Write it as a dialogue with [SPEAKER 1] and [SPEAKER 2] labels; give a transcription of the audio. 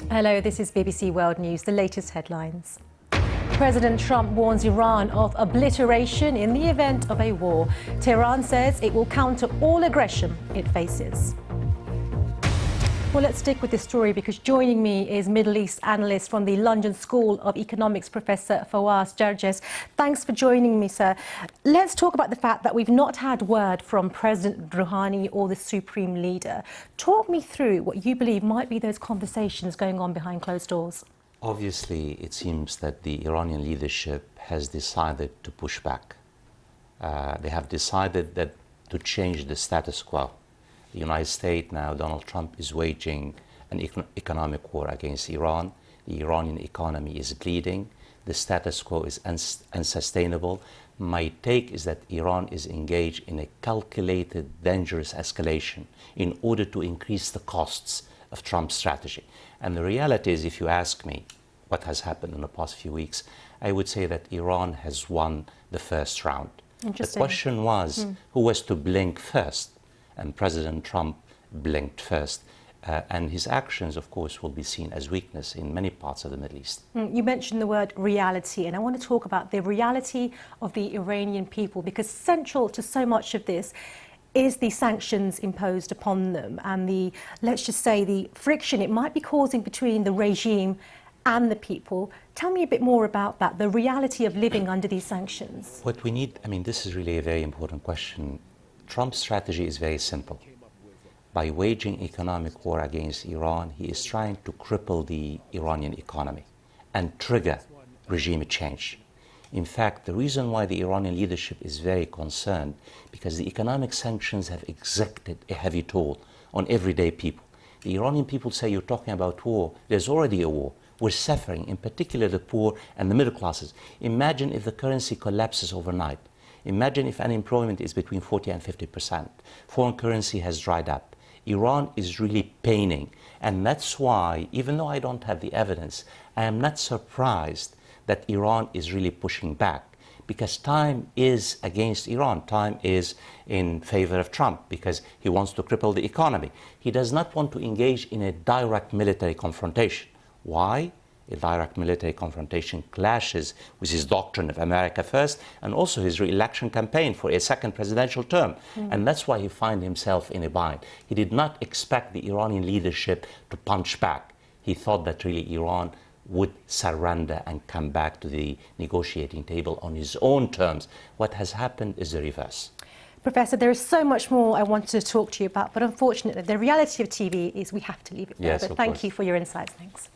[SPEAKER 1] Hello, this is BBC World News, the latest headlines. President Trump warns Iran of obliteration in the event of a war. Tehran says it will counter all aggression it faces. Well, let's stick with this story because joining me is Middle East analyst from the London School of Economics, Professor Fawaz Gerges. Thanks for joining me, sir. Let's talk about the fact that we've not had word from President Rouhani or the Supreme Leader. Talk me through what you believe might be those conversations going on behind closed doors.
[SPEAKER 2] Obviously, it seems that the Iranian leadership has decided to push back. They have decided that to change the status quo. The United States now, Donald Trump is waging an economic war against Iran. The Iranian economy is bleeding. The status quo is unsustainable. My take is that Iran is engaged in a calculated, dangerous escalation in order to increase the costs of Trump's strategy. And the reality is, if you ask me what has happened in the past few weeks, I would say that Iran has won the first round. The question was, who was to blink first? And President Trump blinked first. And his actions, of course, will be seen as weakness in many parts of the Middle East.
[SPEAKER 1] You mentioned the word reality, and I want to talk about the reality of the Iranian people, because central to so much of this is the sanctions imposed upon them and the, let's just say, the friction it might be causing between the regime and the people. Tell me a bit more about that, the reality of living under these sanctions.
[SPEAKER 2] What we need, this is really a very important question. Trump's strategy is very simple. By waging economic war against Iran, he is trying to cripple the Iranian economy and trigger regime change. In fact, the reason why the Iranian leadership is very concerned, because the economic sanctions have exacted a heavy toll on everyday people. The Iranian people say, you're talking about war. There's already a war. We're suffering, in particular the poor and the middle classes. Imagine if the currency collapses overnight. Imagine if unemployment is between 40 and 50%. Foreign currency has dried up. Iran is really paining. And that's why, even though I don't have the evidence, I am not surprised that Iran is really pushing back, because time is against Iran. Time is in favor of Trump because he wants to cripple the economy. He does not want to engage in a direct military confrontation. Why? A direct military confrontation clashes with his doctrine of America first and also his re-election campaign for a second presidential term. And that's why he finds himself in a bind. He did not expect the Iranian leadership to punch back. He thought that really Iran would surrender and come back to the negotiating table on his own terms. What has happened is the reverse.
[SPEAKER 1] Professor, there is so much more I wanted to talk to you about, but unfortunately the reality of TV is we have to leave it there.
[SPEAKER 2] Yes,
[SPEAKER 1] but thank you for your insights. Thanks.